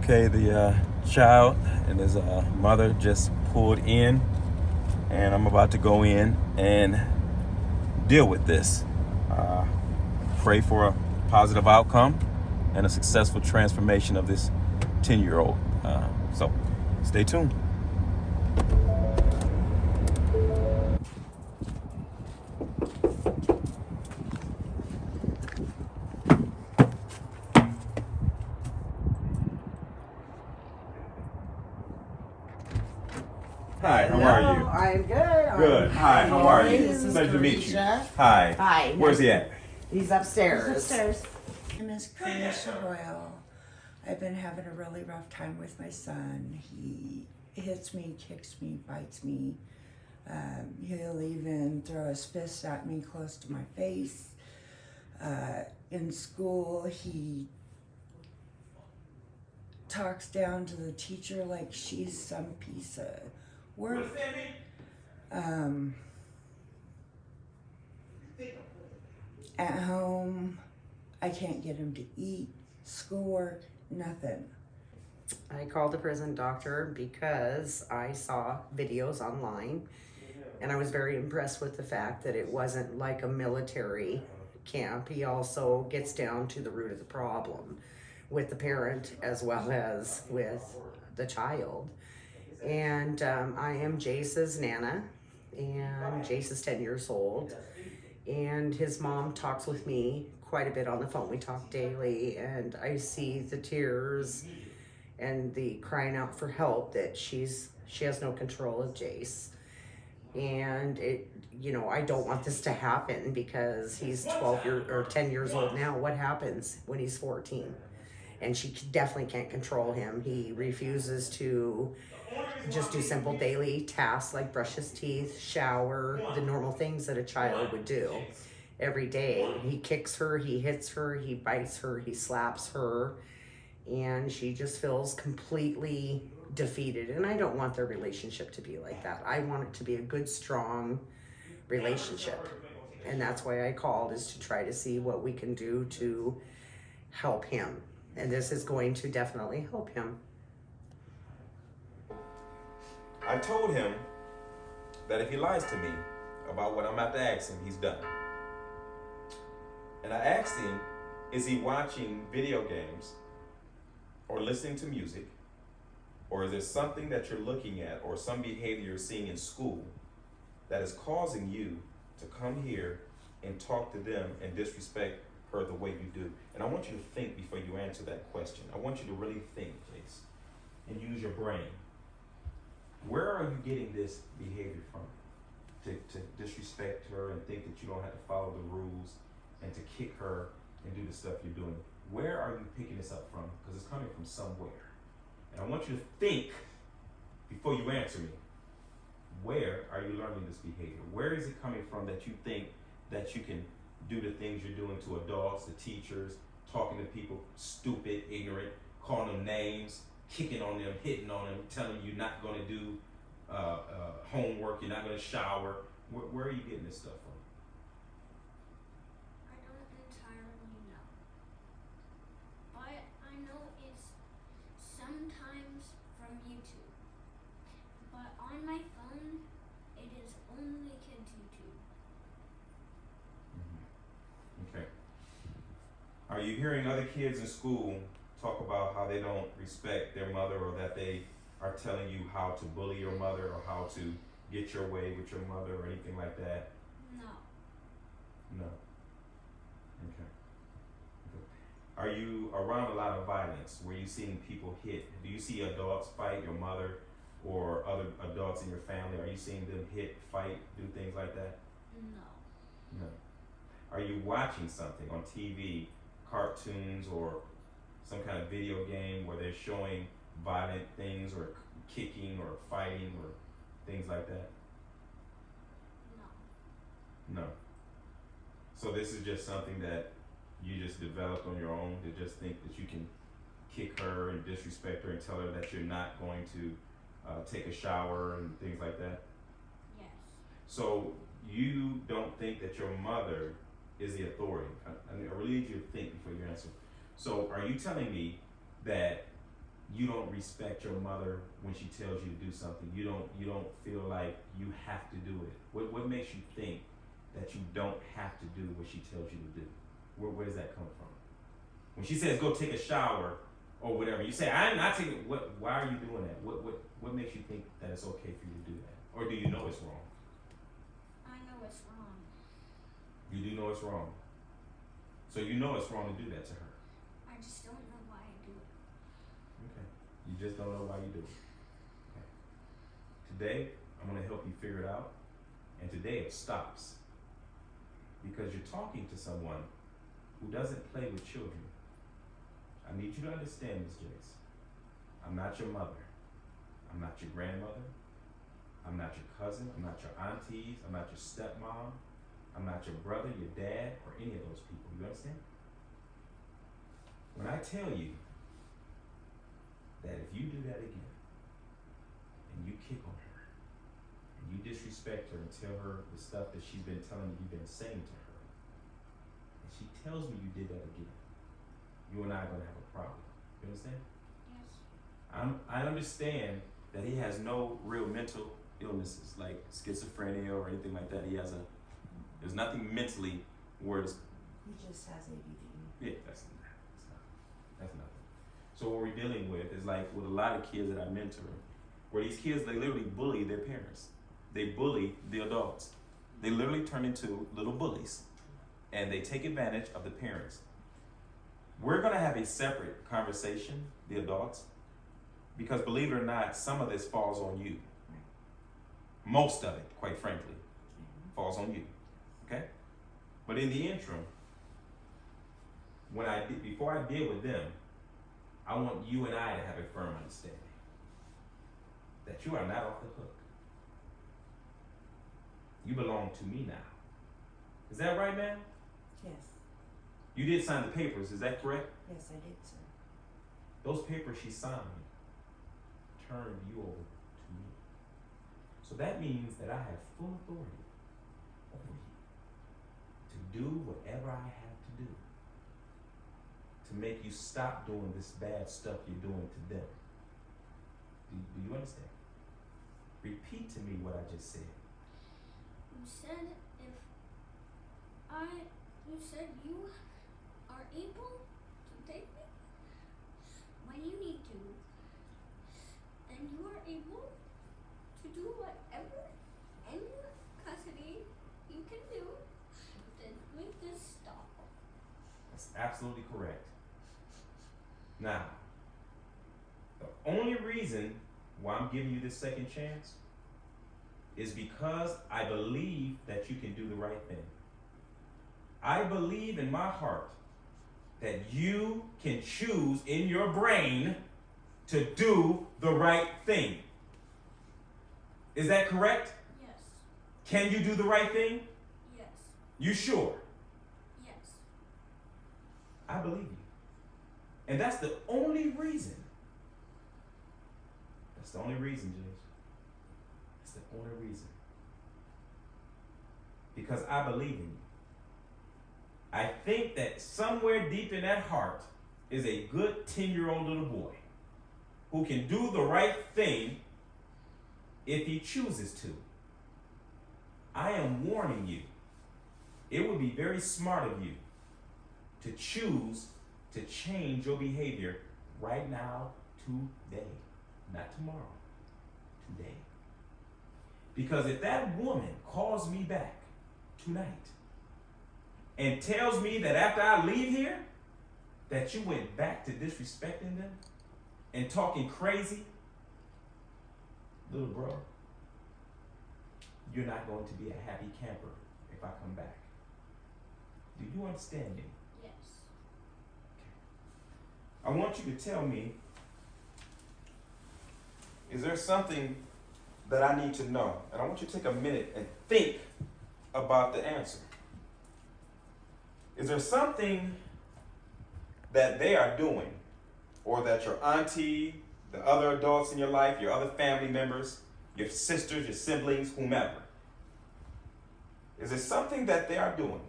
Okay, the child and his mother just pulled in, and I'm about to go in and deal with this. Uh, Pray for a positive outcome and a successful transformation of this 10-year-old. So stay tuned. Hi, how are you? I'm good. Good. Hi, how are you? This is Pleasure to meet you. Carisha. Hi. Hi. Where's he at? He's upstairs. My name is Carisha Royal. I've been having a really rough time with my son. He hits me, kicks me, bites me. He'll even throw his fist at me close to my face. In school, he talks down to the teacher like she's some piece of work. At home, I can't get him to eat, schoolwork, nothing. I called the prison doctor because I saw videos online and I was very impressed with the fact that it wasn't like a military camp. He also gets down to the root of the problem with the parent as well as with the child. And I am Jace's Nana, and Jace is 10 years old. And his mom talks with me quite a bit on the phone. We talk daily, and I see the tears and the crying out for help that she has no control of Jace. And I don't want this to happen because he's 10 years old now. What happens when he's 14? And she definitely can't control him. He refuses to just do simple daily tasks like brush his teeth, shower, the normal things that a child would do every day. He kicks her, he hits her, he bites her, he slaps her, and she just feels completely defeated. And I don't want their relationship to be like that. I want it to be a good, strong relationship. And that's why I called, is to try to see what we can do to help him. And this is going to definitely help him. I told him that if he lies to me about what I'm about to ask him, he's done. And I asked him, is he watching video games or listening to music? Or is there something that you're looking at or some behavior you're seeing in school that is causing you to come here and talk to them and disrespect her the way you do? And I want you to think before you answer that question. I want you to really think, please, and use your brain. Where are you getting this behavior from? To disrespect her and think that you don't have to follow the rules and to kick her and do the stuff you're doing. Where are you picking this up from? Because it's coming from somewhere. And I want you to think before you answer me. Where are you learning this behavior? Where is it coming from that you think that you can do the things you're doing to adults, the teachers, talking to people stupid, ignorant, calling them names, kicking on them, hitting on them, telling you you're not going to do homework, you're not going to shower. Where are you getting this stuff from? I don't entirely know. But I know it's sometimes from YouTube. But on my phone, it is only kids' YouTube. Okay. Are you hearing other kids in school talk about how they don't respect their mother, or that they are telling you how to bully your mother or how to get your way with your mother or anything like that? No. No. Okay. Are you around a lot of violence? Were you seeing people hit? Do you see adults fight your mother or other adults in your family? Are you seeing them hit, fight, do things like that? No. No. Are you watching something on TV, cartoons, or some kind of video game where they're showing violent things or kicking or fighting or things like that? No. No. So this is just something that you just developed on your own, to just think that you can kick her and disrespect her and tell her that you're not going to take a shower and things like that? Yes. So you don't think that your mother is the authority? I really need you to think before you answer. So are you telling me that you don't respect your mother when she tells you to do something. You don't feel like you have to do it. What makes you think that you don't have to do what she tells you to do? Where does that come from? When she says go take a shower or whatever, you say I'm not taking. Why are you doing that? What makes you think that it's okay for you to do that? Or do you know it's wrong? I know it's wrong. You do know it's wrong. So you know it's wrong to do that to her. I just don't know why I do it. Okay. You just don't know why you do it. Okay. Today, I'm going to help you figure it out. And today it stops. Because you're talking to someone who doesn't play with children. I need you to understand this, Jace. I'm not your mother. I'm not your grandmother. I'm not your cousin. I'm not your aunties. I'm not your stepmom. I'm not your brother, your dad, or any of those people. You understand? When I tell you that if you do that again, and you kick on her, and you disrespect her and tell her the stuff that she's been telling you you've been saying to her, and she tells me you did that again, you and I are going to have a problem. You understand? Yes. I understand that he has no real mental illnesses like schizophrenia or anything like that. There's nothing mentally where it's, He just has ADD. yeah, that's nothing. So what we're dealing with is like with a lot of kids that I mentor, where these kids, they literally bully their parents. They bully the adults. They literally turn into little bullies, and they take advantage of the parents. We're gonna have a separate conversation, the adults, because believe it or not, some of this falls on you. Most of it, quite frankly, falls on you. Okay? But in the interim, before I deal with them, I want you and I to have a firm understanding that you are not off the hook. You belong to me now. Is that right, ma'am? Yes. You did sign the papers, is that correct? Yes, I did, sir. Those papers she signed turned you over to me. So that means that I have full authority over you to do whatever I have to do to make you stop doing this bad stuff you're doing to them. Do you understand? Repeat to me what I just said. You said you said you are able to take me when you need to, and you are able to do whatever in custody you can do to make this stop. That's absolutely correct. Now, the only reason why I'm giving you this second chance is because I believe that you can do the right thing. I believe in my heart that you can choose in your brain to do the right thing. Is that correct? Yes. Can you do the right thing? Yes. You sure? Yes. I believe you. And that's the only reason. That's the only reason, James. That's the only reason. Because I believe in you. I think that somewhere deep in that heart is a good 10-year-old little boy who can do the right thing if he chooses to. I am warning you. It would be very smart of you to choose to change your behavior right now, today. Not tomorrow, today. Because if that woman calls me back tonight and tells me that after I leave here, that you went back to disrespecting them and talking crazy, little bro, you're not going to be a happy camper if I come back. Do you understand me? Yes. I want you to tell me, is there something that I need to know? And I want you to take a minute and think about the answer. Is there something that they are doing, or that your auntie, the other adults in your life, your other family members, your sisters, your siblings, whomever, is there something that they are doing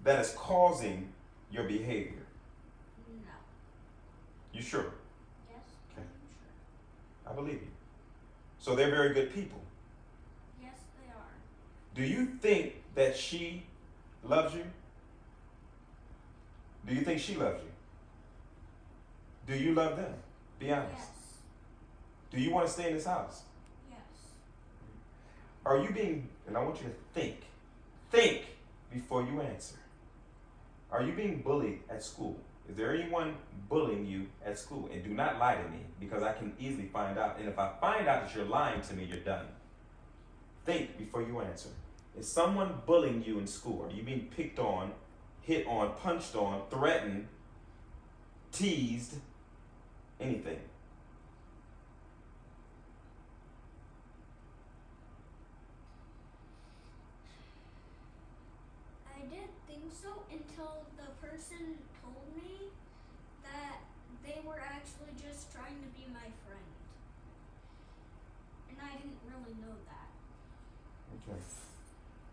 that is causing your behavior? No. You sure? I believe you. So they're very good people. Yes, they are. Do you think that she loves you? Do you think she loves you? Do you love them? Be honest. Yes. Do you want to stay in this house? Yes. Are you being, and I want you to think before you answer. Are you being bullied at school? Is there anyone bullying you at school? And do not lie to me, because I can easily find out. And if I find out that you're lying to me, you're done. Think before you answer. Is someone bullying you in school? Are you being picked on, hit on, punched on, threatened, teased, anything? I didn't think so until the person told me that they were actually just trying to be my friend. And I didn't really know that. Okay.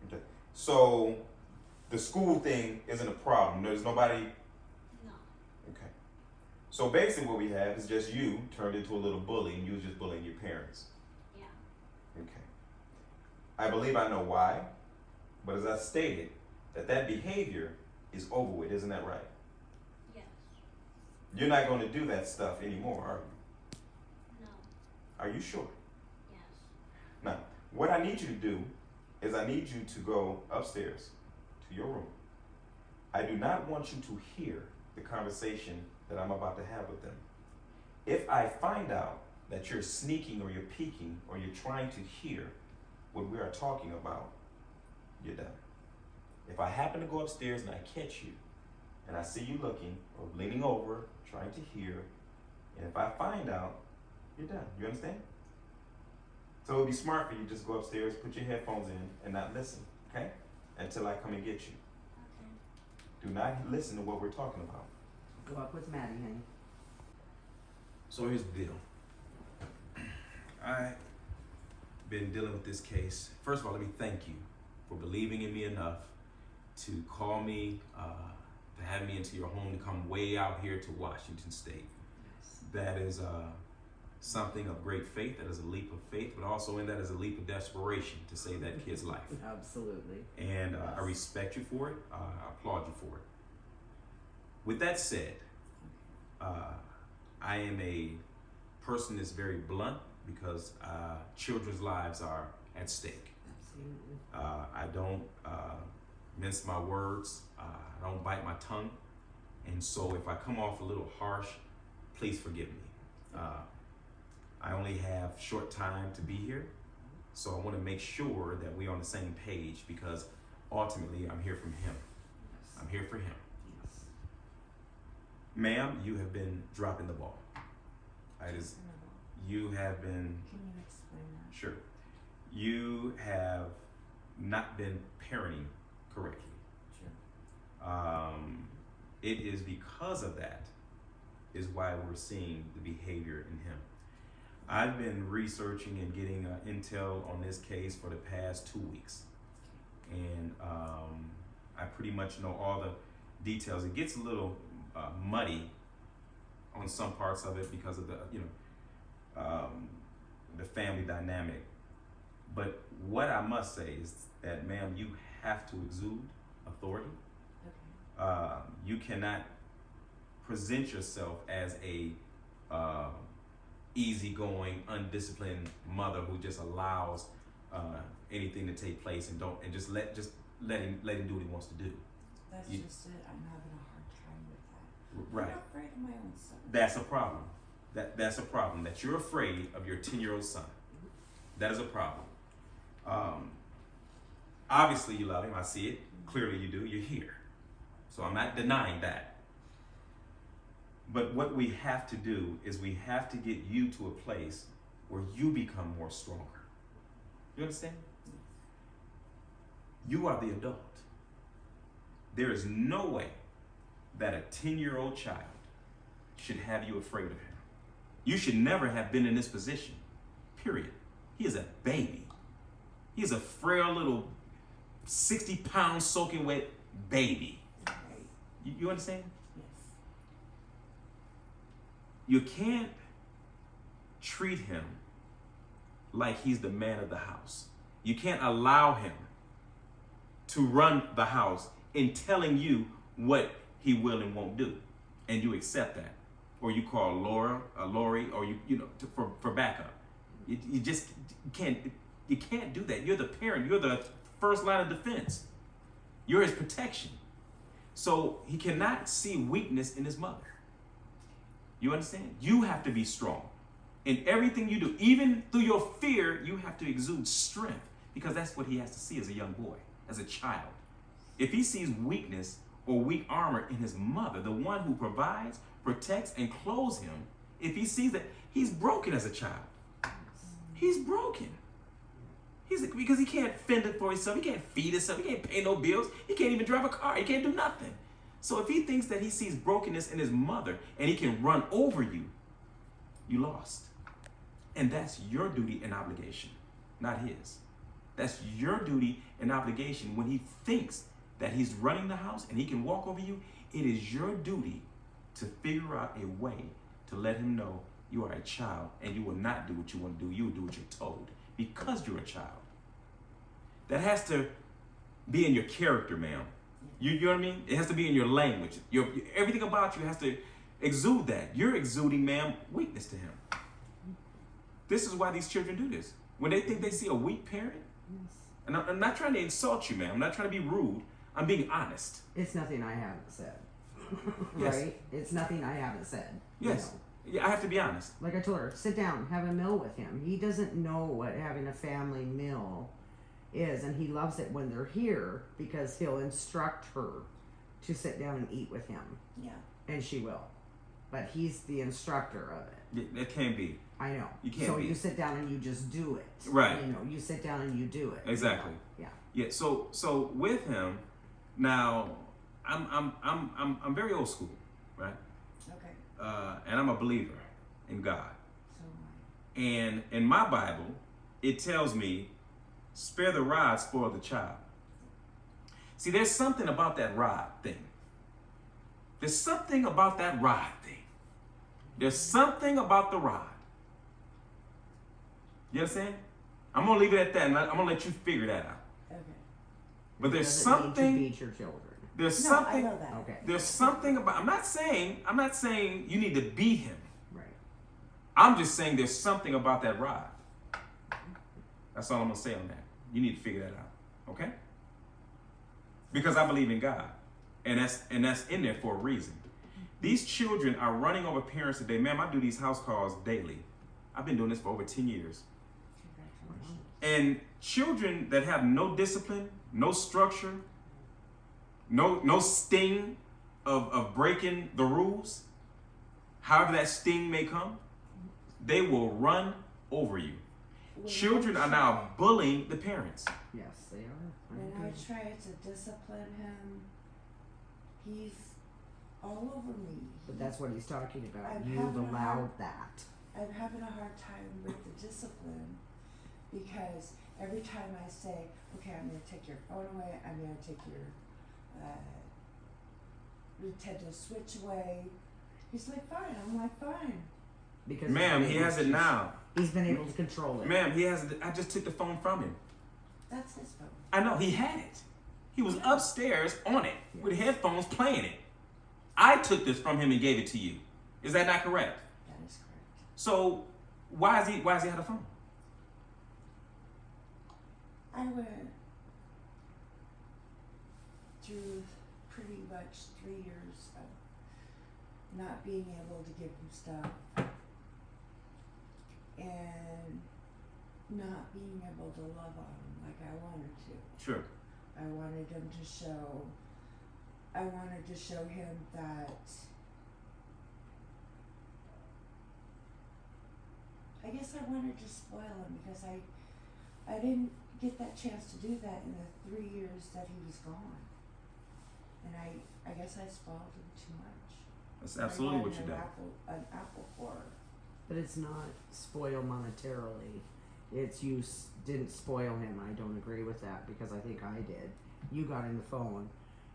Okay. So the school thing isn't a problem. There's nobody. No. Okay. So basically, what we have is just you turned into a little bully, and you was just bullying your parents. Yeah. Okay. I believe I know why, but as I stated, that behavior is over with. Isn't that right? Yes. You're not going to do that stuff anymore, are you? No. Are you sure? Yes. Now, what I need you to do is I need you to go upstairs to your room. I do not want you to hear the conversation that I'm about to have with them. If I find out that you're sneaking or you're peeking or you're trying to hear what we are talking about, you're done. If I happen to go upstairs and I catch you and I see you looking or leaning over, trying to hear, and if I find out, you're done. You understand? So it would be smart for you to just go upstairs, put your headphones in, and not listen, okay? Until I come and get you. Okay. Do not listen to what we're talking about. Go up with Maddie, honey. So here's the deal. I've been dealing with this case. First of all, let me thank you for believing in me enough to call me, to have me into your home, to come way out here to Washington State. Yes. That is something of great faith. That is a leap of faith, but also in that is a leap of desperation to save that kid's life. Absolutely. And I respect you for it. I applaud you for it. With that said, I am a person that's very blunt because children's lives are at stake. Absolutely. I don't mince my words. I don't bite my tongue. And so if I come off a little harsh, please forgive me. I only have short time to be here. So I want to make sure that we're on the same page because ultimately I'm here from him. Yes. I'm here for him. Yes. Ma'am, you have been dropping the ball. You have been, Can you explain that? sure, you have not been parenting correctly. Sure. It is because of that is why we're seeing the behavior in him. I've been researching and getting intel on this case for the past 2 weeks. And I pretty much know all the details. It gets a little muddy on some parts of it because of the, the family dynamic. But what I must say is that, ma'am, you have to exude authority. Okay. You cannot present yourself as a easygoing, undisciplined mother who just allows anything to take place and just let him do what he wants to do. That's just it. I'm having a hard time with that. Right. I'm afraid of my own son. That's a problem. That's a problem. That you're afraid of your 10-year-old son. That is a problem. Obviously you love him. I see it. Clearly you do. You're here. So I'm not denying that. But what we have to do is we have to get you to a place where you become more stronger. You understand? You are the adult. There is no way that a 10-year-old child should have you afraid of him. You should never have been in this position, period. He is a baby. He is a frail little 60-pound soaking wet baby. Right. You understand? Yes. You can't treat him like he's the man of the house. You can't allow him to run the house in telling you what he will and won't do, and you accept that, or you call Lori, or for backup. You just can't. You can't do that. You're the parent. You're the first line of defense. You're his protection. So he cannot see weakness in his mother. You understand? You have to be strong in everything you do. Even through your fear, you have to exude strength, because that's what he has to see as a young boy, as a child. If he sees weakness or weak armor in his mother, the one who provides, protects, and clothes him, if he sees that, he's broken as a child. He's broken. Because he can't fend it for himself. He can't feed himself. He can't pay no bills. He can't even drive a car. He can't do nothing. So if he thinks that he sees brokenness in his mother and he can run over you, you lost. And that's your duty and obligation, not his. That's your duty and obligation. When he thinks that he's running the house and he can walk over you, it is your duty to figure out a way to let him know you are a child and you will not do what you want to do. You will do what you're told, because you're a child. That has to be in your character, ma'am. You know what I mean? It has to be in your language. Everything about you has to exude that. You're exuding, ma'am, weakness to him. This is why these children do this. When they think they see a weak parent, and I'm not trying to insult you, ma'am. I'm not trying to be rude. I'm being honest. It's nothing I haven't said. Yes. Right? It's nothing I haven't said. Yes. Yeah, I have to be honest. Like I told her, sit down, have a meal with him. He doesn't know what having a family meal is, and he loves it when they're here because he'll instruct her to sit down and eat with him. Yeah. And she will. But he's the instructor of it. It can't be. I know. You can't so be. you sit down and you just do it. Right. You know, you sit down and you do it. Exactly. Yeah. Yeah. So with him, now I'm very old school, right? Okay. And I'm a believer in God. So And in my Bible, it tells me, spare the rod, spoil the child. See, there's something about that rod thing. There's something about that rod thing. There's something about the rod. You understand? I'm going to leave it at that, and I'm going to let you figure that out. okay. But there's Doesn't need something, to beat your children. there's No, something, I know that. Okay. there's something about, I'm not saying you need to beat him. Right. I'm just saying there's something about that rod. That's all I'm going to say on that. You need to figure that out. Okay? Because I believe in God. And that's in there for a reason. These children are running over parents today. Ma'am, I do these house calls daily. I've been doing this for over 10 years. Congratulations. And children that have no discipline, no structure, no sting of breaking the rules, however that sting may come, they will run over you. Children are now bullying the parents. Yes, they are. When I try to discipline him, he's all over me. But that's what he's talking about. I'm You've having a allowed hard- that. I'm having a hard time with the discipline because every time I say, okay, I'm going to take your phone away, I'm going to take your Nintendo Switch away, he's like, fine. I'm like, fine. Because Ma'am, he has it now. He's been able to control it. Ma'am, he has it. I just took the phone from him. That's his phone. I know, he had it. He was upstairs on it with headphones playing it. I took this from him and gave it to you. Is that not correct? That is correct. So why is he have the phone? I went through pretty much 3 years of not being able to give him stuff and not being able to love on him like I wanted to. Sure. I wanted him to show, I wanted to show him that I guess I wanted to spoil him because I didn't get that chance to do that in the 3 years that he was gone. And I guess I spoiled him too much. That's absolutely what you did. An apple for her. But it's not spoil monetarily. It's you didn't spoil him. I don't agree with that because I think I did. You got in the phone,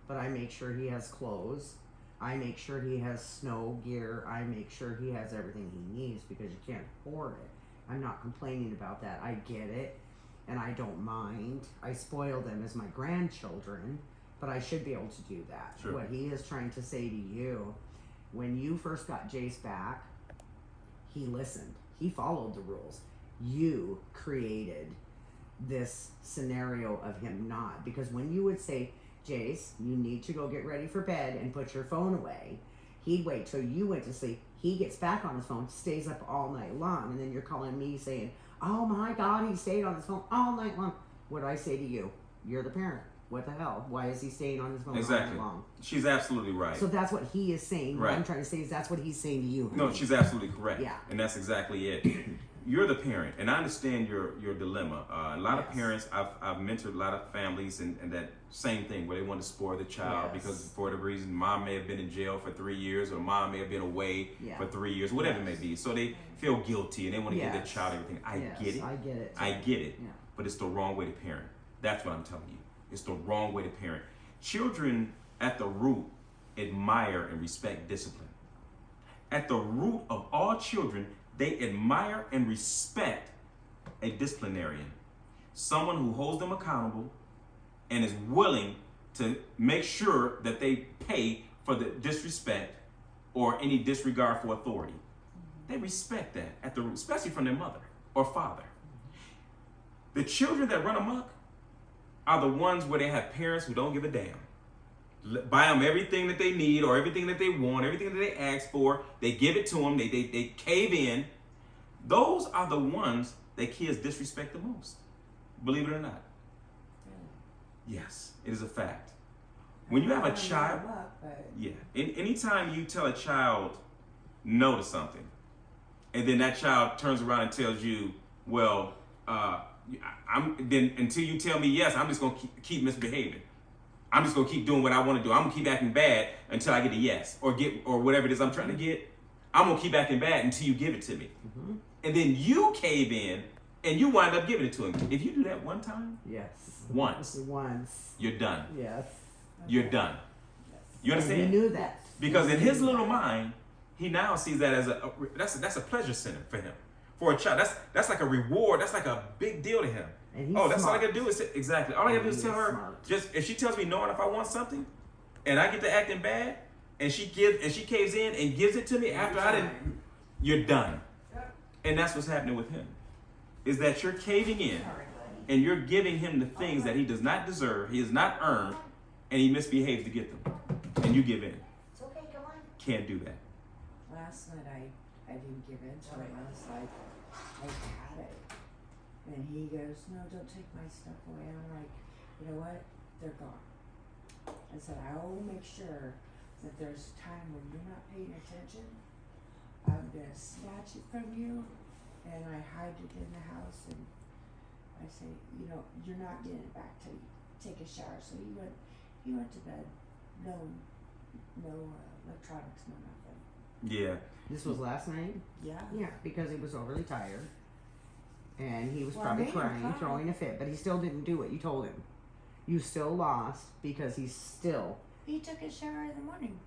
but I make sure he has clothes. I make sure he has snow gear. I make sure he has everything he needs because you can't afford it. I'm not complaining about that. I get it, and I don't mind. I spoil them as my grandchildren, but I should be able to do that. Sure. What he is trying to say to you, when you first got Jace back, he listened. He followed the rules. You created this scenario of him not. Because when you would say, Jace, you need to go get ready for bed and put your phone away, he'd wait till you went to sleep. He gets back on his phone, stays up all night long, and then you're calling me saying, oh my God, he stayed on his phone all night long. What do I say to you? You're the parent. What the hell? Why is he staying on his phone all night long? She's absolutely right. So that's what he is saying. Right. What I'm trying to say is that's what he's saying to you. No, she's absolutely correct. Yeah. And that's exactly it. You're the parent, and I understand your dilemma. A lot of parents, I've mentored a lot of families, and that same thing where they want to spoil the child because for whatever reason, mom may have been in jail for 3 years, or mom may have been away for 3 years, whatever it may be. So they feel guilty, and they want to give their child everything. I get it. I get it. I get it. Yeah. But it's the wrong way to parent. That's what I'm telling you. It's the wrong way to parent. Children, at the root, admire and respect discipline. At the root of all children, they admire and respect a disciplinarian, someone who holds them accountable and is willing to make sure that they pay for the disrespect or any disregard for authority. They respect that at the root, especially from their mother or father. The children that run amok are the ones where they have parents who don't give a damn. Buy them everything that they need or everything that they want, everything that they ask for. They give it to them. They cave in. Those are the ones that kids disrespect the most. Believe it or not. Yes, it is a fact. When you have a child, anytime you tell a child no to something, and then that child turns around and tells you, well, then until you tell me yes, I'm just gonna keep misbehaving. I'm just gonna keep doing what I want to do. I'm gonna keep acting bad until I get a yes or whatever it is I'm trying to get. I'm gonna keep acting bad until you give it to me, and then you cave in and you wind up giving it to him. If you do that one time, once, you're done. Yes, you're done. You understand? And he knew that because in his little mind, he now sees that as that's a pleasure center for him. For a child, that's like a reward. That's like a big deal to him. That's all I gotta do is exactly. All I gotta do is tell her just if she tells me no and if I want something, and I get to acting bad, and she caves in and gives it to me after I didn't. You're done, and that's what's happening with him, is that you're caving in, and you're giving him the things that he does not deserve, he has not earned, and he misbehaves to get them, and you give in. It's okay, come on. Can't do that. Last night I didn't give in to it. I was like, I had it. And he goes, no, don't take my stuff away. And I'm like, you know what? They're gone. I said, I will make sure that there's a time when you're not paying attention. I'm going to snatch it from you. And I hide it in the house. And I say, you know, you're not getting it back till you take a shower. So he went to bed. No electronics, no nothing. Yeah. This was last night? Yeah. Yeah, because he was overly tired. And he was Well, probably I made him crying, cry. throwing a fit, but he still didn't do what you told him. You still lost because he's still. He took a shower in the morning.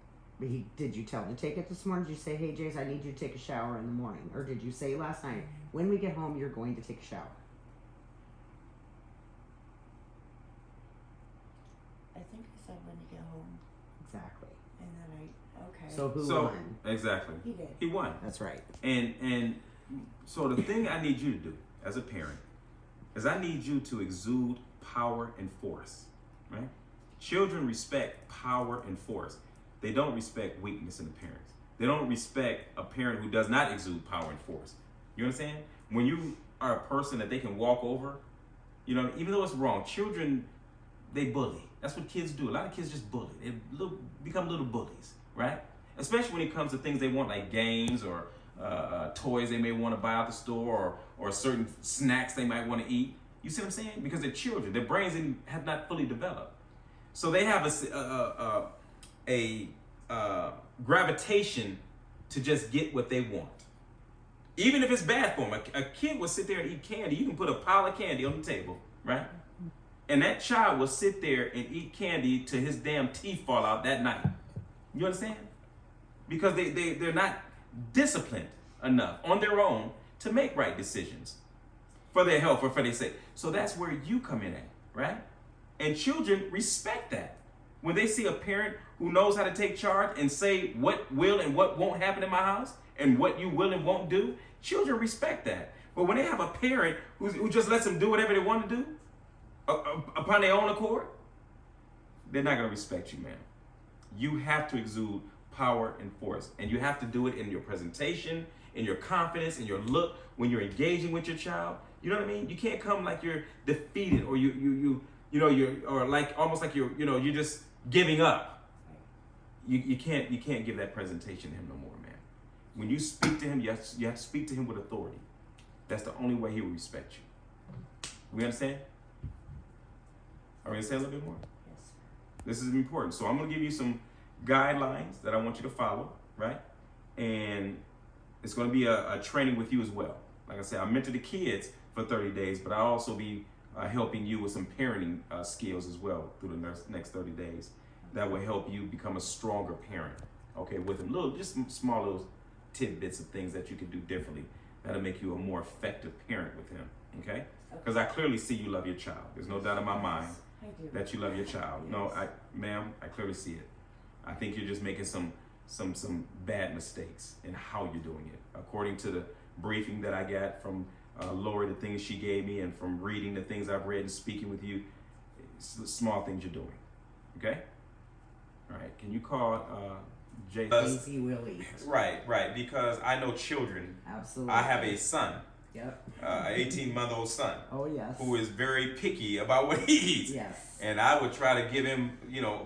Did you tell him to take it this morning? Did you say, hey, Jace, I need you to take a shower in the morning? Or did you say last night, when we get home, you're going to take a shower? I think I said when you get home. Exactly. And then okay. So who So won? exactly. He did. He won. That's right. And so the thing I need you to do as a parent is I need you to exude power and force, right? Children respect power and force. They don't respect weakness in the parents. They don't respect a parent who does not exude power and force. You understand? When you are a person that they can walk over, you know, even though it's wrong, children, they bully. That's what kids do. A lot of kids just bully. They become little bullies, right? Especially when it comes to things they want, like games or toys they may want to buy out the store, or certain snacks they might want to eat. You see what I'm saying? Because they're children. Their brains have not fully developed. So they have a gravitation to just get what they want. Even if it's bad for them. A kid will sit there and eat candy. You can put a pile of candy on the table, right? And that child will sit there and eat candy till his damn teeth fall out that night. You understand? Because they're not disciplined enough on their own to make right decisions for their health or for their sake. So that's where you come in at, right? And children respect that. When they see a parent who knows how to take charge and say what will and what won't happen in my house and what you will and won't do, children respect that. But when they have a parent who just lets them do whatever they want to do upon their own accord, they're not going to respect you, man. You have to exude power and force, and you have to do it in your presentation, in your confidence, in your look, when you're engaging with your child. You know what I mean? You can't come like you're defeated or you're like almost like you're just giving up. You can't give that presentation to him no more, man. When you speak to him, you have to speak to him with authority. That's the only way he will respect you. We understand? Are we understand a little bit more? Yes. This is important. So I'm going to give you some guidelines that I want you to follow, right? And it's going to be a training with you as well. Like I said, I mentor the kids for 30 days, but I'll also be helping you with some parenting skills as well through the next 30 days. That will help you become a stronger parent, okay, with them. Just some small little tidbits of things that you can do differently that'll make you a more effective parent with him, okay? Because I clearly see you love your child. There's no doubt in my mind I do. that you love your child. Yes. No, ma'am, I clearly see it. I think you're just making some bad mistakes in how you're doing it. According to the briefing that I got from Lori, the things she gave me, and from reading the things I've read and speaking with you, it's the small things you're doing. Okay? All right. Can you call Jay? Easy will eat. Right. Because I know children. Absolutely. I have a son. Yep. An 18-month-old son. Oh yes. Who is very picky about what he eats. Yes. And I would try to give him,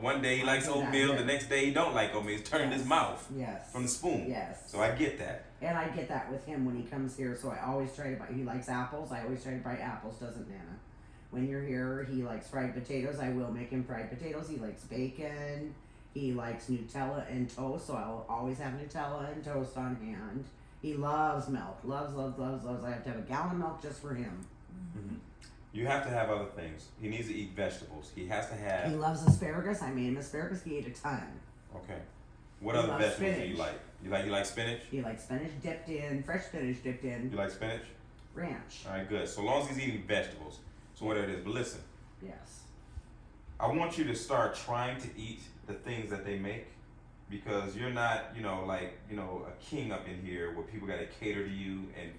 one day he likes do that, oatmeal, yeah. the next day he don't like oatmeal. He's turning his mouth Yes. from the spoon. Yes. So I get that. And I get that with him when he comes here, so I always try to buy, he likes apples, I always try to buy apples, doesn't Nana? When you're here, he likes fried potatoes, I will make him fried potatoes, he likes bacon, he likes Nutella and toast, so I'll always have Nutella and toast on hand. He loves milk, loves. I have to have a gallon of milk just for him. Mm-hmm. You have to have other things. He needs to eat vegetables. He has to have... He loves asparagus, I made him asparagus, he ate a ton. Okay. What He other loves vegetables do spinach. you like? You like spinach? He likes spinach dipped in, fresh spinach dipped in You like spinach? ranch. All right, good. So long as he's eating vegetables. So whatever it is. But listen, Yes. I want you to start trying to eat the things that they make, because you're not, a king up in here where people got to cater to you and,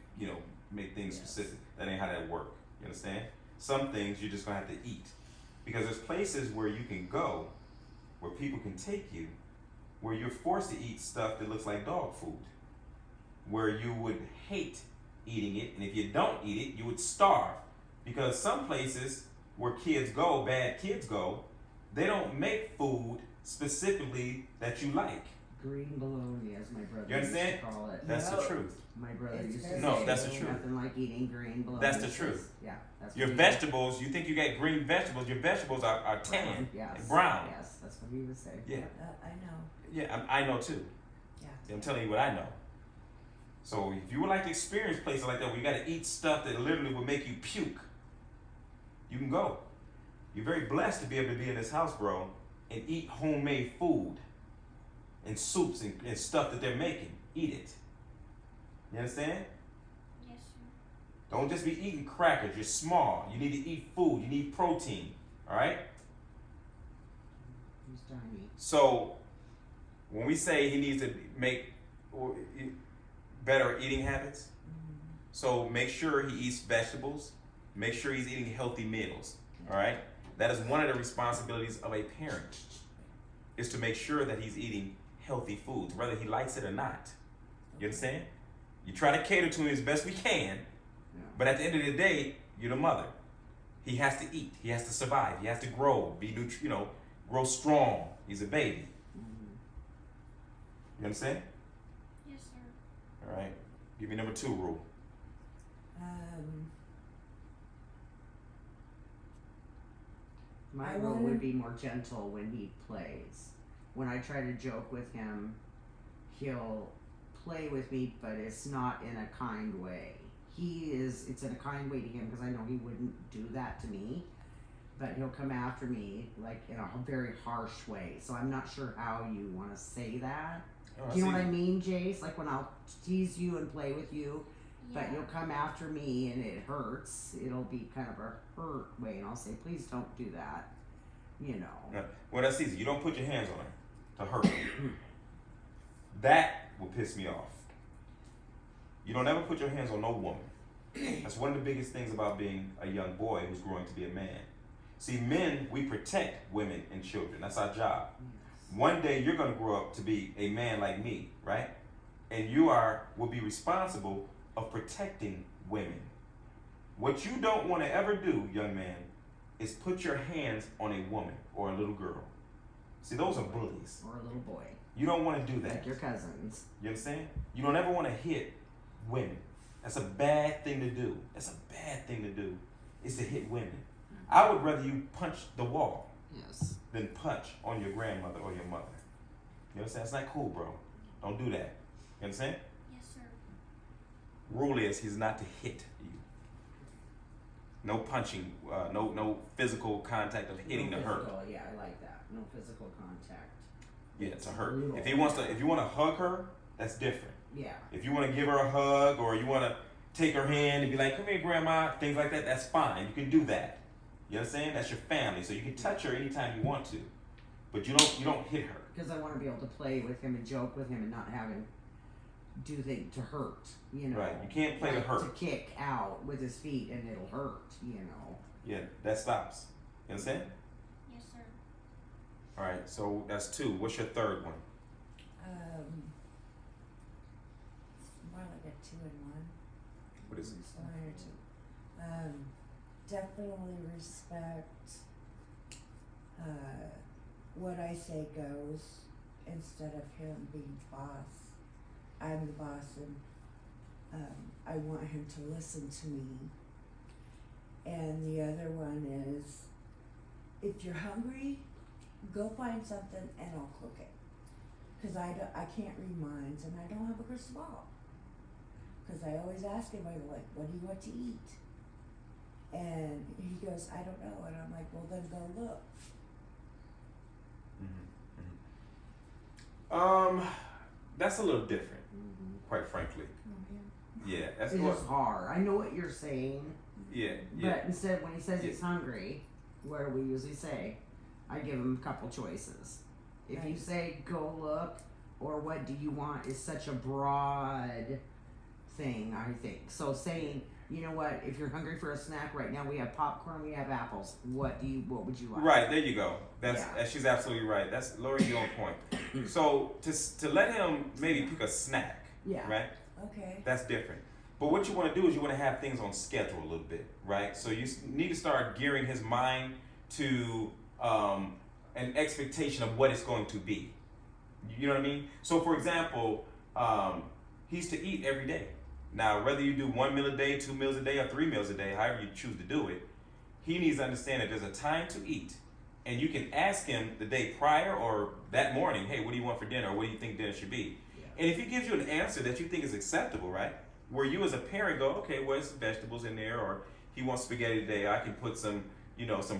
make things specific. That ain't how that work. You understand? Some things you're just going to have to eat. Because there's places where you can go, where people can take you, where you're forced to eat stuff that looks like dog food, where you would hate eating it, and if you don't eat it, you would starve. Because some places where kids go, bad kids go, they don't make food specifically that you like. Green bologna, as my brother You understand? used to call it. That's the Yep. truth. My brother It's used to very say, No, that's the "There's truth. nothing like eating green bologna." That's the truth. Yeah, that's Your what he vegetables, you think you got green vegetables, your vegetables are tan Yes. and brown. Yes, that's what he would say. Yeah, I know. yeah, I know too. Yeah. I'm telling you what I know. So if you would like to experience places like that where you got to eat stuff that literally will make you puke, you can go. You're very blessed to be able to be in this house, bro, and eat homemade food and soups and stuff that they're making. Eat it. You understand? Yes, sir. Don't just be eating crackers. You're small. You need to eat food. You need protein. All right? He's tiny. So when we say he needs to make better eating habits, so make sure he eats vegetables. Make sure he's eating healthy meals. All right? That is one of the responsibilities of a parent, is to make sure that he's eating healthy foods, whether he likes it or not. You understand? You try to cater to him as best we can, Yeah. but at the end of the day, you're the mother. He has to eat. He has to survive. He has to grow, grow strong. He's a baby. Mhm. You understand? Yes, sir. All right. Give me number 2 rule. My I role wanna- would be more gentle when he plays. When I try to joke with him, he'll play with me, but it's not in a kind way. It's in a kind way to him because I know he wouldn't do that to me. but he'll come after me like in a very harsh way. So I'm not sure how you want to say that. Oh, Do you know what I mean, Jace? Like when I'll tease you and play with you, Yeah. but you'll come after me and it hurts. It'll be kind of a hurt way, and I'll say, please don't do that. You know. Well, that's easy. You don't put your hands on her to hurt her. That will piss me off. You don't ever put your hands on no woman. That's one of the biggest things about being a young boy who's growing to be a man. See, men, we protect women and children. That's our job. One day you're going to grow up to be a man like me, right? And you will be responsible of protecting women. What you don't want to ever do, young man, is put your hands on a woman or a little girl. See, those are bullies. Or a little boy. You don't want to do that. Like your cousins. You understand? You don't ever want to hit women. That's a bad thing to do. That's a bad thing to do, is to hit women. I would rather you punch the wall Yes. than punch on your grandmother or your mother. You understand? It's not cool, bro. Don't do that. You understand? Yes, sir. Rule is he's not to hit you. No punching, no physical contact of hitting No to hurt. physical, yeah, I like that. No physical contact. Yeah, to hurt. Brutal. If you want to hug her, that's different. Yeah. If you want to give her a hug or you want to take her hand and be like, come here, grandma, things like that, that's fine. You can do that. You understand? That's your family. So you can touch her anytime you want to. But you don't hit her. Because I want to be able to play with him and joke with him and not have him do things to hurt, you know. Right. You can't play to hurt. To kick out with his feet and it'll hurt, you know. Yeah, that stops. You understand? Yes, sir. All right, so that's 2. What's your third one? More like a 2 and 1. What is it? So 1 or 2. Definitely respect. What I say goes instead of him being boss. I'm the boss, and I want him to listen to me. And the other one is, if you're hungry, go find something and I'll cook it. Because I can't read minds and I don't have a crystal ball. Because I always ask him, I'm like, what do you want to eat? And he goes, I don't know. And I'm like, well, then go look. That's a little different, quite frankly. Yeah, that's It's what. just hard. I know what you're saying. Yeah, But yeah. instead, when he says Yeah. he's hungry, what do we usually say? I give him a couple choices. If you Right. say go look or what do you want is such a broad thing, I think. So saying, you know what, if you're hungry for a snack right now, we have popcorn, we have apples. What would you like? Right, there you go. Yeah. She's absolutely right. That's Lori, you on point. So to let him maybe pick a snack, Yeah. right? Okay. That's different. But what you want to do is you want to have things on schedule a little bit, right? So you need to start gearing his mind to an expectation of what it's going to be. You know what I mean? So for example, he's to eat every day. Now, whether you do 1 meal a day, 2 meals a day, or 3 meals a day, however you choose to do it, he needs to understand that there's a time to eat. And you can ask him the day prior or that morning, hey, what do you want for dinner? Or what do you think dinner should be? Yeah. And if he gives you an answer that you think is acceptable, right? Where you as a parent go, okay, well, there's some vegetables in there, or he wants spaghetti today, I can put some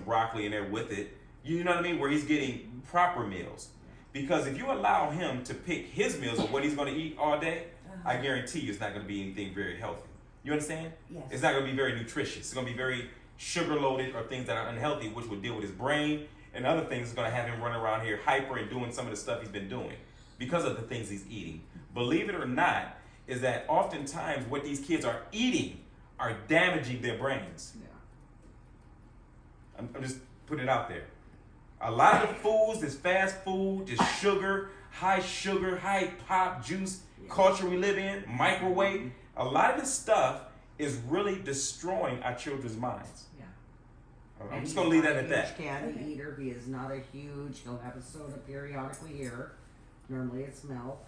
broccoli in there with it. You know what I mean? Where he's getting proper meals. Because if you allow him to pick his meals of what he's going to eat all day, I guarantee you it's not going to be anything very healthy. You understand? Yes. It's not going to be very nutritious. It's going to be very sugar loaded or things that are unhealthy, which would deal with his brain and other things. Is going to have him running around here hyper and doing some of the stuff he's been doing because of the things he's eating. Believe it or not, is that oftentimes what these kids are eating are damaging their brains. Yeah. I'm just putting it out there. A lot of the foods, this fast food, this sugar, high pop juice culture we live in, microwave, a lot of this stuff is really destroying our children's minds. Yeah. I'm And just he's going to leave not that a at that. huge candy eater. He is not a huge. He'll have a soda periodically here. Normally it's milk.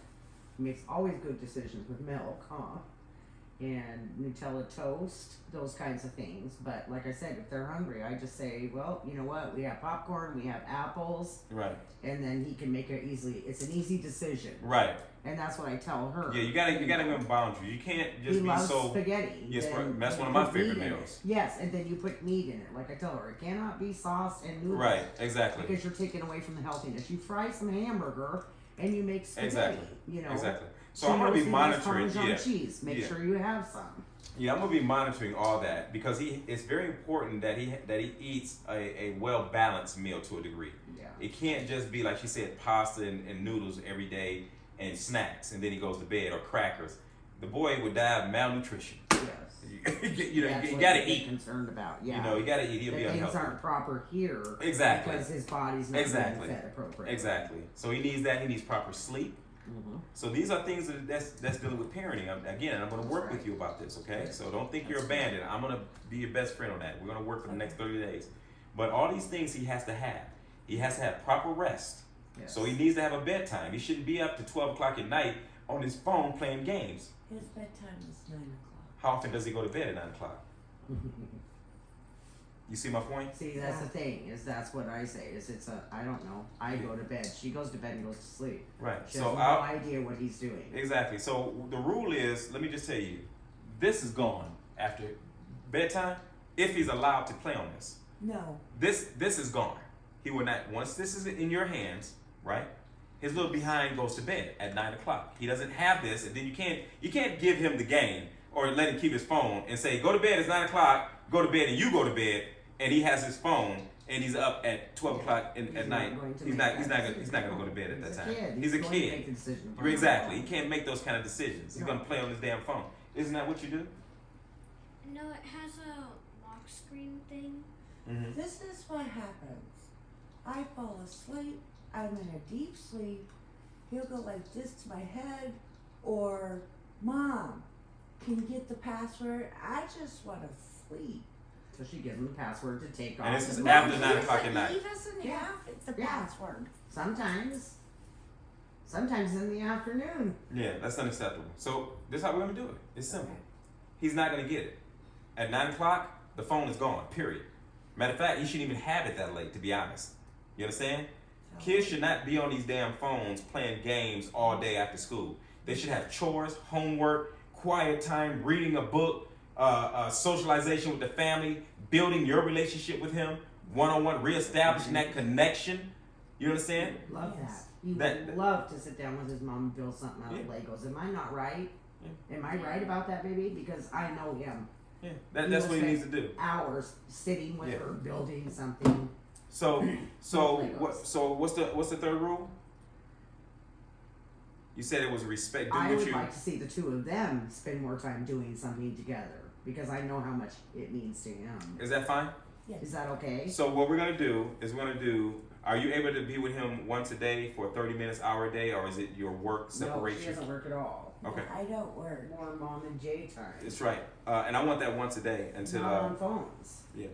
He makes always good decisions with milk, huh? and Nutella toast, those kinds of things. But like I said, if they're hungry, I just say, well, you know what? We have popcorn, we have apples, Right. and then he can make it easily. It's an easy decision, Right. and that's what I tell her. Yeah, you gotta give him boundaries. You can't just he be loves so. spaghetti. Yes, then that's you one of my put favorite meat in meals. it. Yes, and then you put meat in it. Like I tell her, it cannot be sauce and noodles. Right. Exactly. Because you're taking away from the healthiness. You fry some hamburger and you make spaghetti. Exactly. You know. Exactly. So She I'm gonna knows be he likes monitoring. Parmesan Yeah. cheese. Make Yeah. sure you have some. Yeah, I'm gonna be monitoring all that because it's very important that he eats a well balanced meal to a degree. Yeah. It can't just be like she said, pasta and noodles every day and snacks, and then he goes to bed, or crackers. The boy would die of malnutrition. Yes. You That's what gotta you get eat. concerned about. Yeah. You know, you gotta eat. He'll the be things unhealthy. aren't proper here. Exactly. Because his body's not Exactly. being fed appropriately. Exactly. So he needs that. He needs proper sleep. Mm-hmm. So these are things that's dealing with parenting. I'm going to work That's with right. you about this, okay? So don't think you're That's abandoned. I'm going to be your best friend on that. We're going to work for the next 30 days. But all these things he has to have. He has to have proper rest. Yes. So he needs to have a bedtime. He shouldn't be up to 12 o'clock at night on his phone playing games. His bedtime is 9 o'clock. How often does he go to bed at 9 o'clock? You see my point? See, that's the thing. Is that's what I say. Is it's a I don't know. I go to bed. She goes to bed and goes to sleep. Right. She So has no idea what he's doing. Exactly. So the rule is, let me just tell you, this is gone after bedtime if he's allowed to play on this. No. This is gone. He will not. Once this is in your hands, right? His little behind goes to bed at 9 o'clock. He doesn't have this, and then you can't give him the game or let him keep his phone and say, go to bed. It's 9 o'clock. Go to bed, and you go to bed, and he has his phone and he's up at 12 o'clock at night. He's not gonna go to bed at that time. He's a going to kid. make the decision upon Exactly. He his can't make those kind of decisions. He's No. gonna play on his damn phone. Isn't that what you do? No, it has a lock screen thing. Mm-hmm. This is what happens. I fall asleep. I'm in a deep sleep. He'll go like this to my head, or Mom, can you get the password? I just want to sleep. So she gives him the password to take off. And this is his after phone. 9 o'clock at night. He doesn't Yeah. have the Yeah. password. Sometimes in the afternoon. Yeah, that's unacceptable. So this is how we're gonna do it. It's simple. He's not gonna get it. At 9 o'clock, the phone is gone. Period. Matter of fact, he shouldn't even have it that late. To be honest, you understand? Kids should not be on these damn phones playing games all day after school. They should have chores, homework, quiet time, reading a book, socialization with the family, building your relationship with him, one-on-one, reestablishing that connection. You understand? Love Yes. that. He That- would love to sit down with his mom and build something out of Legos. Am I not right? Am I right about that, baby? Because I know him. Yeah, that's what he needs to do. Hours sitting with Yeah. her, building something. So Legos. what's the third rule? You said it was respect. Do I what would you. like to see the two of them spend more time doing something together because I know how much it means to him. Is that fine? Is that okay? So what we're gonna do is are you able to be with him once a day for 30 minutes, hour a day, or is it your work No, she separation? doesn't work at all. Okay. I don't work. More mom and Jay time. That's right. And I want that once a day until Not on phones. yeah.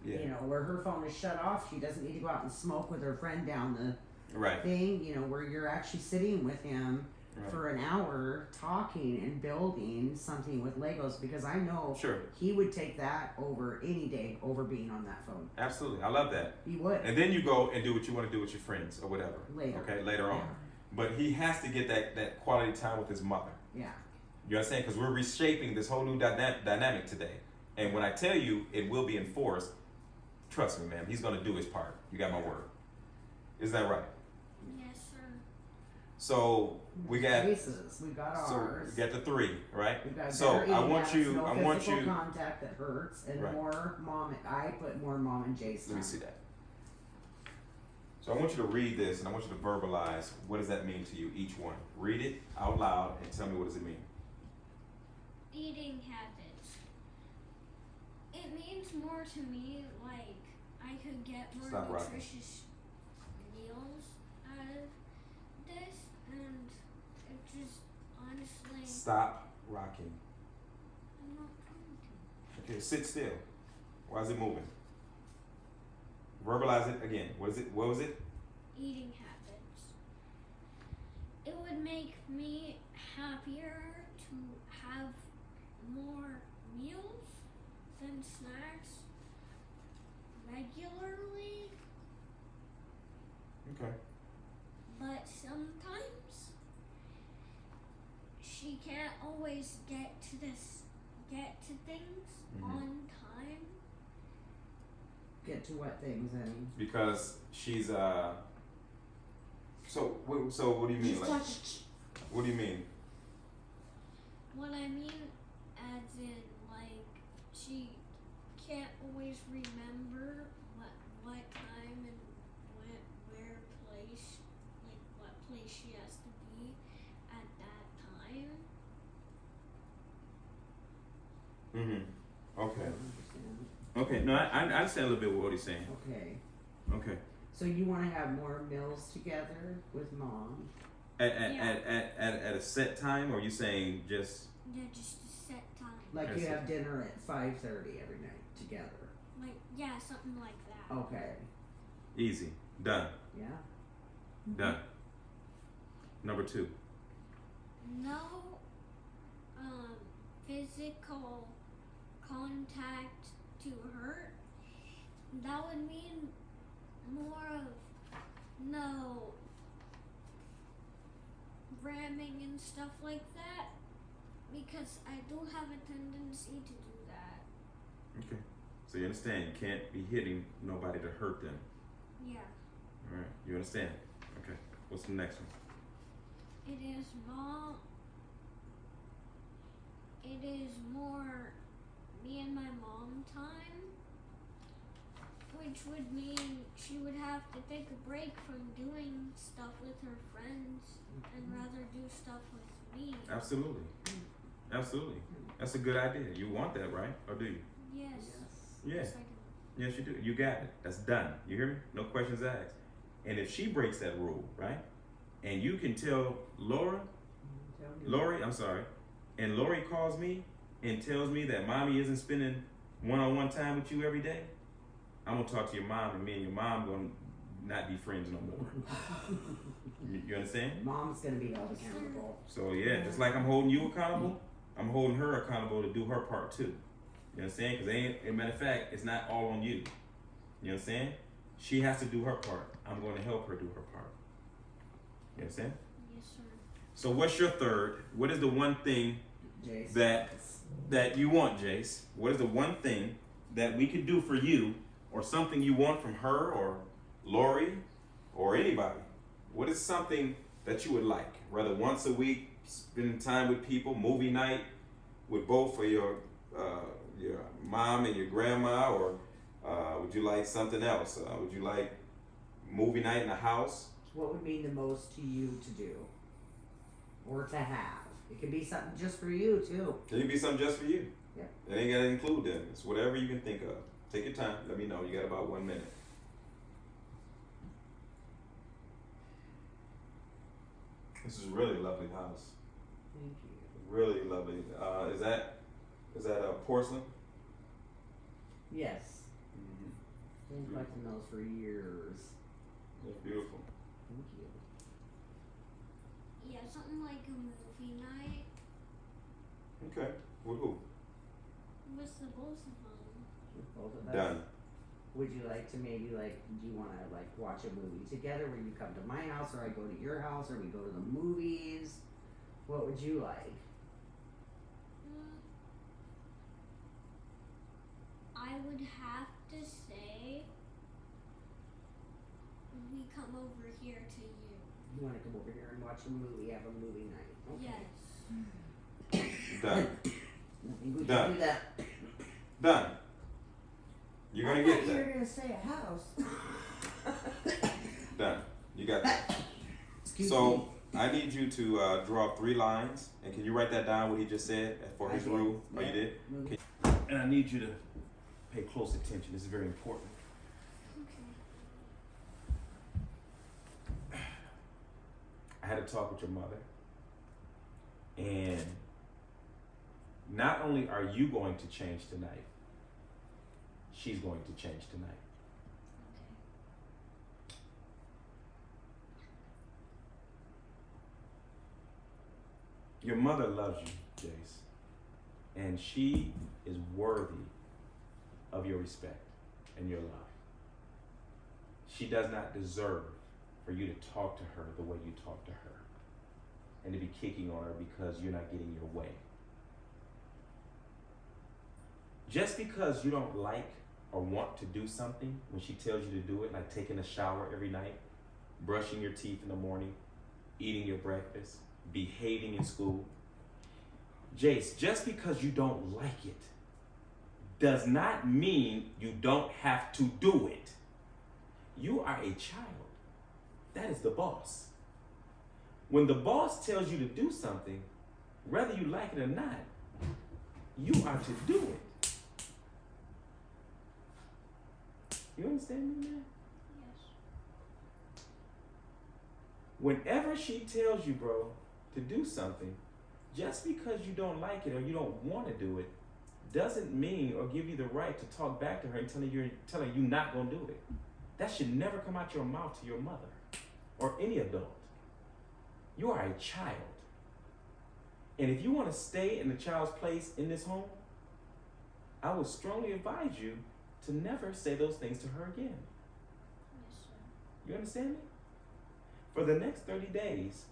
You know, where her phone is shut off, she doesn't need to go out and smoke with her friend down the Right. thing, you know, where you're actually sitting with him Right. for an hour talking and building something with Legos because I know Sure. he would take that over any day over being on that phone. Absolutely. I love that. He would. And then you go and do what you want to do with your friends or whatever. Later. Okay, later on. Yeah. But he has to get that quality time with his mother. Yeah. You understand? Because we're reshaping this whole new dynamic today. And when I tell you it will be enforced, trust me, man, he's going to do his part. You got my word. Is that right? Yes, sir. So we got Faces. We got ours. we got the 3, right? We've got So better I eating want habits, you. no I want physical you. contact that hurts, and Right. more mom. I put more mom and Jay's time. Let me see that. So I want you to read this, and I want you to verbalize what does that mean to you, each one. Read it out loud and tell me what does it mean. Eating habits. It means more to me, like I could get more Stop rocking. nutritious meals out of this, and it just honestly, Stop rocking. I'm not trying to. Okay, sit still. Why is it moving? Verbalize it again. What is it? What was it? Eating habits. It would make me happier to have more meals than snacks regularly, Okay. but sometimes she can't always get to things Mhm. on time. Get to what things, honey? Because she's So what do you mean? Like, what do you mean? What I mean, as in, like, she can't always remember what time and where place, like what place she has to be at that time. Mm-hmm. Okay. I don't understand. Okay. No, I understand a little bit what he's saying. Okay. Okay. So you want to have more meals together with mom? At a set time, or are you saying just? Yeah, just a set time. Like Yes, you sir. have dinner at 5:30 every night together. Like, yeah, something like that. Okay. Easy. Done. Yeah. Done. Number 2. No physical contact to her. That would mean more of no ramming and stuff like that, because I do have a tendency to do that. Okay. So you understand you can't be hitting nobody to hurt them. Yeah. All right. You understand? Okay. What's the next one? It is more me and my mom time, which would mean she would have to take a break from doing stuff with her friends and rather do stuff with me. Absolutely. Absolutely. That's a good idea. You want that, right? Or do you? Yes. Yeah. Yes, I do. Yes, you do. You got it. That's done. You hear me? No questions asked. And if she breaks that rule, right? And you can tell Lori, and Lori calls me and tells me that mommy isn't spending one-on-one time with you every day, I'm gonna talk to your mom, and me and your mom gonna not be friends no more. You understand? Mom's gonna be held accountable. So yeah, just like I'm holding you accountable, I'm holding her accountable to do her part too. You understand? Because as a matter of fact, it's not all on you. You understand? She has to do her part. I'm going to help her do her part. You understand? Yes, sir. So what's your third? What is the one thing Jason. that you want, Jace? What is the one thing that we could do for you, or something you want from her or Lori or anybody? What is something that you would like? Whether once a week, spending time with people, movie night with both of your mom and your grandma, or would you like something else? Would you like movie night in the house? What would mean the most to you to do? Or to have? It could be something just for you too. It could be something just for you. Yeah. It ain't got to include them. It's whatever you can think of. Take your time. Let me know. You got about 1 minute. This is a really lovely house. Thank you. Really lovely. Is that a porcelain? Yes. Been collecting those for years. It's beautiful. Thank you. Yeah, something like a movie night Okay. With who? with the both of them. With both of us. Done. Would you like to maybe do you want to watch a movie together where you come to my house or I go to your house or we go to the movies? What would you like? I would have to say we come over here to you. You want to come over here and watch a movie, have a movie night? Okay. Yes. Done. I think we Done. can do that. Done. You're gonna get You were that. gonna say a house. Done. You got that. Excuse So me. I need you to draw 3 lines, and can you write that down? What he just said for I his did. rule? Oh, you Yeah. did. Movie. And I need you to pay close attention. This is very important. Okay. I had a talk with your mother, and not only are you going to change tonight, she's going to change tonight. Your mother loves you, Jace, And she is worthy of your respect and your love. She does not deserve for you to talk to her the way you talk to her and to be kicking on her because you're not getting your way. Just because you don't like or want to do something when she tells you to do it, like taking a shower every night, brushing your teeth in the morning, eating your breakfast, behaving in school. Jace, just because you don't like it does not mean you don't have to do it. You are a child. That is the boss. When the boss tells you to do something, whether you like it or not, you are to do it. You understand me, man? Yes. Whenever she tells you, bro, to do something, just because you don't like it or you don't want to do it, doesn't mean or give you the right to talk back to her and tell her you're not going to do it. That should never come out your mouth to your mother or any adult. You are a child. And if you want to stay in the child's place in this home, I would strongly advise you to never say those things to her again. Yes, sir. You understand me? For the next 30 days,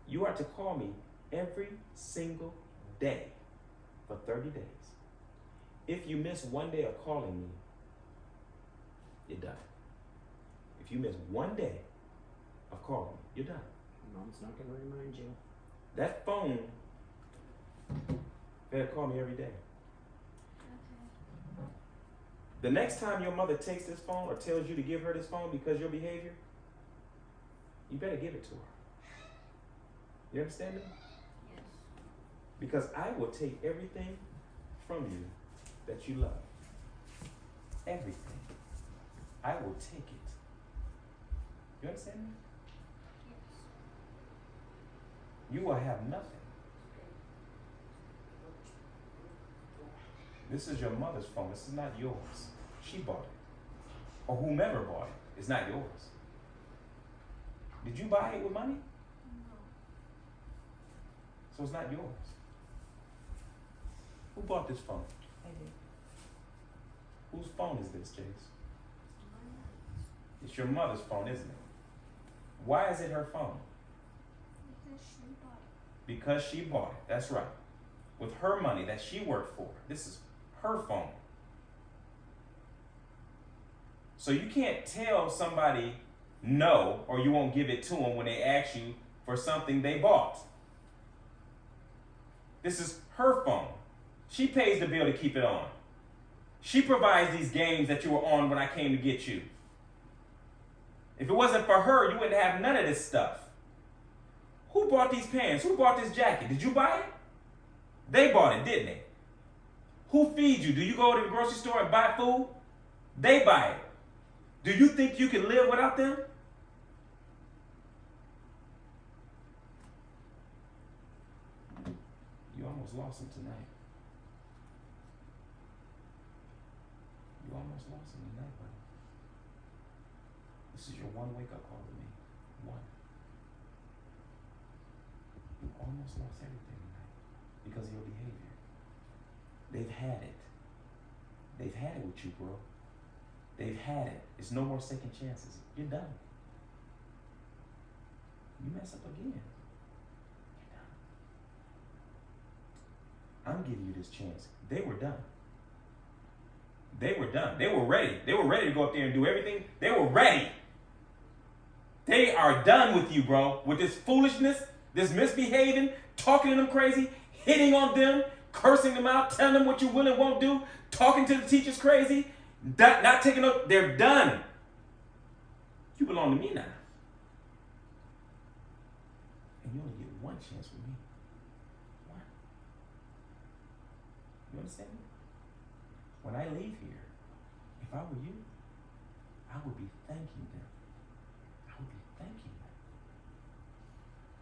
you are to call me every single day for 30 days. If you miss one day of calling me, you're done. If you miss one day of calling me, you're done. Mom's not going to remind you. That phone better call me every day. Okay. The next time your mother takes this phone or tells you to give her this phone because of your behavior, you better give it to her. You understand me? Yes. Because I will take everything from you that you love. Everything. I will take it. You understand me? Yes. You will have nothing. This is your mother's phone. This is not yours. She bought it. Or whomever bought it. It's not yours. Did you buy it with money? No. So it's not yours. Who bought this phone? I did. Whose phone is this, Jace? Mine. It's your mother's phone, isn't it? Why is it her phone? Because she bought it. Because she bought it. That's right. With her money that she worked for. This is her phone. So you can't tell somebody no or you won't give it to them when they ask you for something they bought. This is her phone. She pays the bill to keep it on. She provides these games that you were on when I came to get you. If it wasn't for her, you wouldn't have none of this stuff. Who bought these pants? Who bought this jacket? Did you buy it? They bought it, didn't they? Who feeds you? Do you go to the grocery store and buy food? They buy it. Do you think you can live without them? You almost lost them tonight. You almost lost them tonight, buddy. This is your one wake-up call to me. One. You almost lost everything tonight because of your behavior. They've had it. They've had it with you, bro. They've had it. It's no more second chances. You're done. You mess up again, you're done. I'm giving you this chance. They were done. They were done. They were ready. They were ready to go up there and do everything. They were ready. They are done with you, bro. With this foolishness, this misbehaving, talking to them crazy, hitting on them, cursing them out, telling them what you will and won't do, talking to the teachers crazy, not taking up. They're done. You belong to me now. And you only get one chance with me. One. You understand me? When I leave here, if I were you, I would be thanking them. I would be thanking them.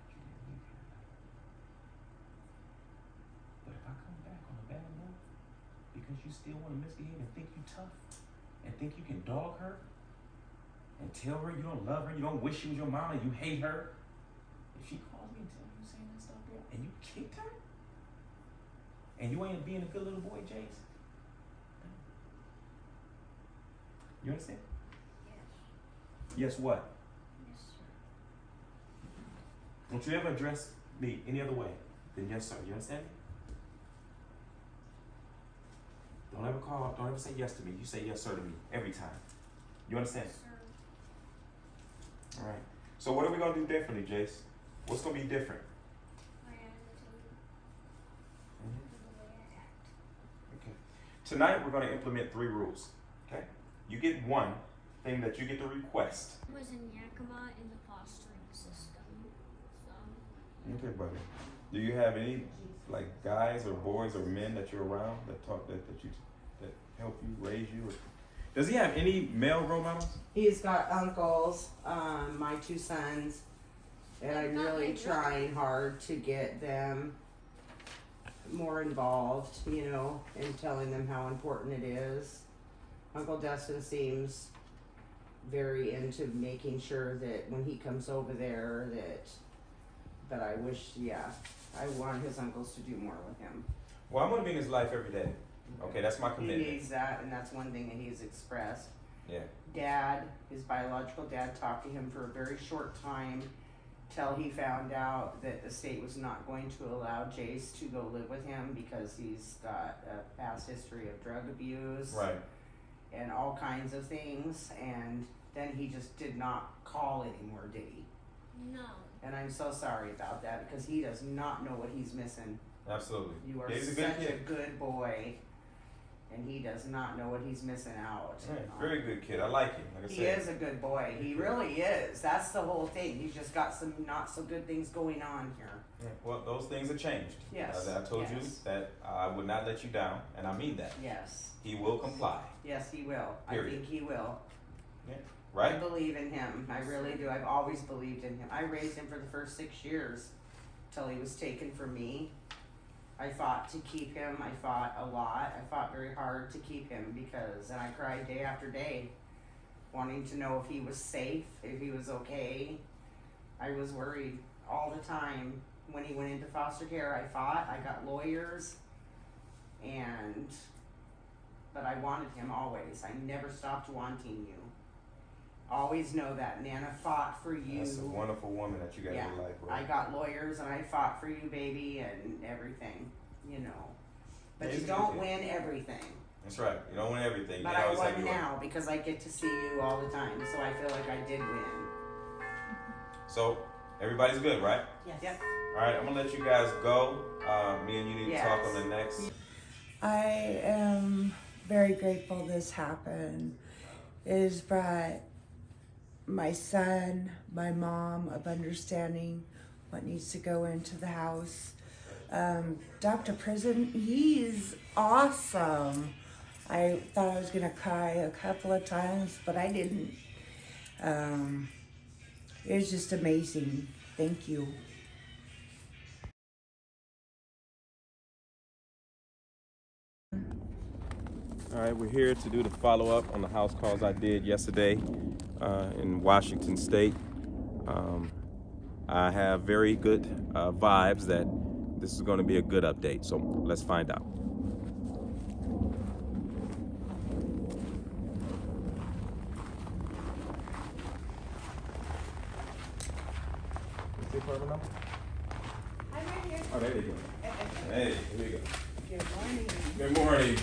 You didn't leave here tonight. But if I come back on a bad note, because you still want to misbehave and think you tough, and think you can dog her, and tell her you don't love her, you don't wish she was your mama, and you hate her, if she calls me and tells you saying that stuff, bro, and you kicked her, And you ain't being a good little boy, Jace? You understand? Yes. Yes, what? Yes, sir. Don't you ever address me any other way than yes, sir. You understand me? Don't ever say yes to me. You say yes, sir to me every time. You understand? Yes, sir. All right. So what are we gonna do differently, Jace? What's gonna be different? My attitude. Mm-hmm. The way I act. Okay. Tonight we're gonna implement 3 rules. Okay. You get one thing that you get to request. I was in Yakima in the fostering system, so Okay, buddy. Do you have any like guys or boys or men that you're around that help you raise you? Or, does he have any male role models? He's got uncles, my 2 sons, and I'm Not really my brother. trying hard to get them more involved, you know, and telling them how important it is. Uncle Dustin seems very into making sure that when he comes over there but I wish, I want his uncles to do more with him. Well, I'm gonna be in his life every day. Okay, that's my He commitment. needs that, and that's one thing that he's expressed. Yeah. Dad, his biological dad, talked to him for a very short time till he found out that the state was not going to allow Jace to go live with him because he's got a past history of drug abuse Right. and all kinds of things. And then he just did not call anymore, did he? no. And I'm so sorry about that because he does not know what he's missing. Absolutely. You are He's a such good a kid. good boy, and he does not know what he's missing out. Right. Very good kid. I like him. Like I He said. is a good boy. He really is. That's the whole thing. He's just got some not so good things going on here. Yeah. Well, those things have changed. Yes. As I told you Yes. that I would not let you down, and I mean that. Yes. He will comply. Yes, he will. Period. I think he will. I Right? believe in him. I really do. I've always believed in him. I raised him for the first 6 years till he was taken from me. I fought to keep him. I fought a lot. I fought very hard to keep him and I cried day after day, wanting to know if he was safe, if he was okay. I was worried all the time. When he went into foster care, I fought. I got lawyers, but I wanted him always. I never stopped wanting you. Always know that Nana fought for you. That's a wonderful woman that you got in your life, bro. I got lawyers and I fought for you, baby, and everything, you know. But He's you a good don't kid. win everything. That's right. You don't win everything. But you I always have won your now because I get to see you all the time, so I feel like I did win. So everybody's good, right? Yes. Yep. All right. I'm gonna let you guys go. Me and you need to talk Yes. on the next. I am very grateful this happened. It has brought my son, my mom of understanding what needs to go into the house. Dr. Prison, he's awesome. I thought I was gonna cry a couple of times, but I didn't. It was just amazing. Thank you. All right, we're here to do the follow-up on the house calls I did yesterday in Washington State. I have very good vibes that this is going to be a good update, so let's find out. What's the apartment number? I'm right here. Oh, there you go. Hey, here you go. Good morning. Good morning.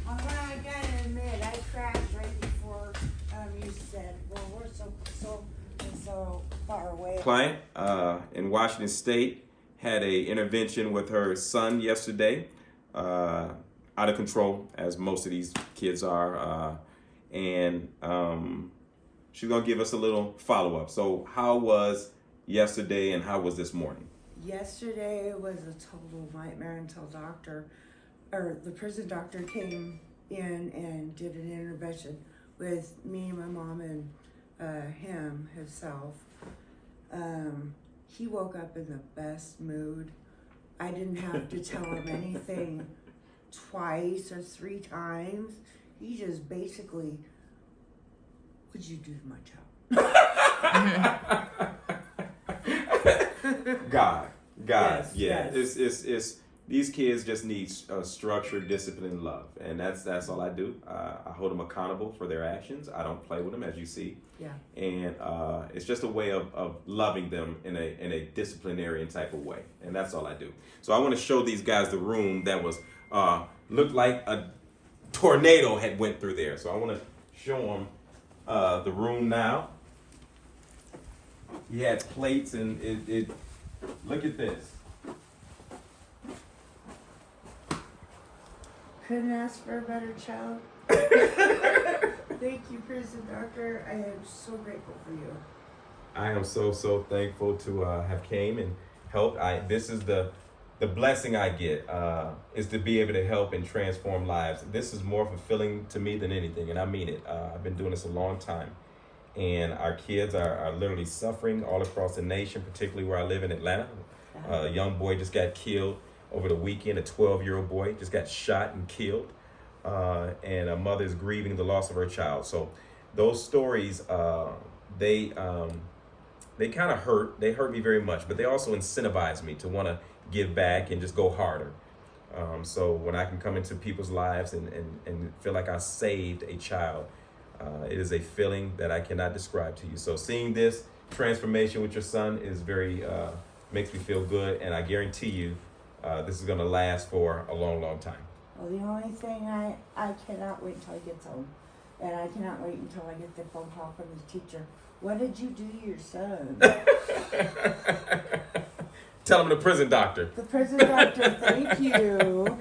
I gotta admit, I crashed right before you said, well, we're so far away. Client in Washington State had a intervention with her son yesterday, out of control, as most of these kids are, and she's gonna give us a little follow-up. So how was yesterday and how was this morning? Yesterday was a total nightmare until the prison doctor came in and did an intervention with me, my mom, and him himself. He woke up in the best mood. I didn't have to tell him anything twice or 3 times. He just basically, what'd you do to my child? God. Guys, Yes, yeah, yes. it's these kids just need structure, discipline, and love, and that's all I do. I hold them accountable for their actions. I don't play with them, as you see. Yeah. And it's just a way of loving them in a disciplinarian type of way, and that's all I do. So I want to show these guys the room that was looked like a tornado had went through there. So I want to show them the room now. He had plates, and it look at this. Couldn't ask for a better child. Thank you, prison doctor. I am so grateful for you. I am so thankful to have came and helped. This is the blessing I get is to be able to help and transform lives. This is more fulfilling to me than anything, and I mean it. I've been doing this a long time, and our kids are literally suffering all across the nation, particularly where I live in Atlanta. A young boy just got killed over the weekend. A 12-year-old boy just got shot and killed, and a mother is grieving the loss of her child. So those stories, they kind of hurt. They hurt me very much, but they also incentivize me to want to give back and just go harder. So when I can come into people's lives and feel like I saved a child, it is a feeling that I cannot describe to you. So seeing this transformation with your son is very, makes me feel good. And I guarantee you, this is going to last for a long, long time. Well, the only thing I cannot wait until he gets home. And I cannot wait until I get the phone call from his teacher. What did you do to your son? Tell him the prison doctor. The prison doctor, thank you.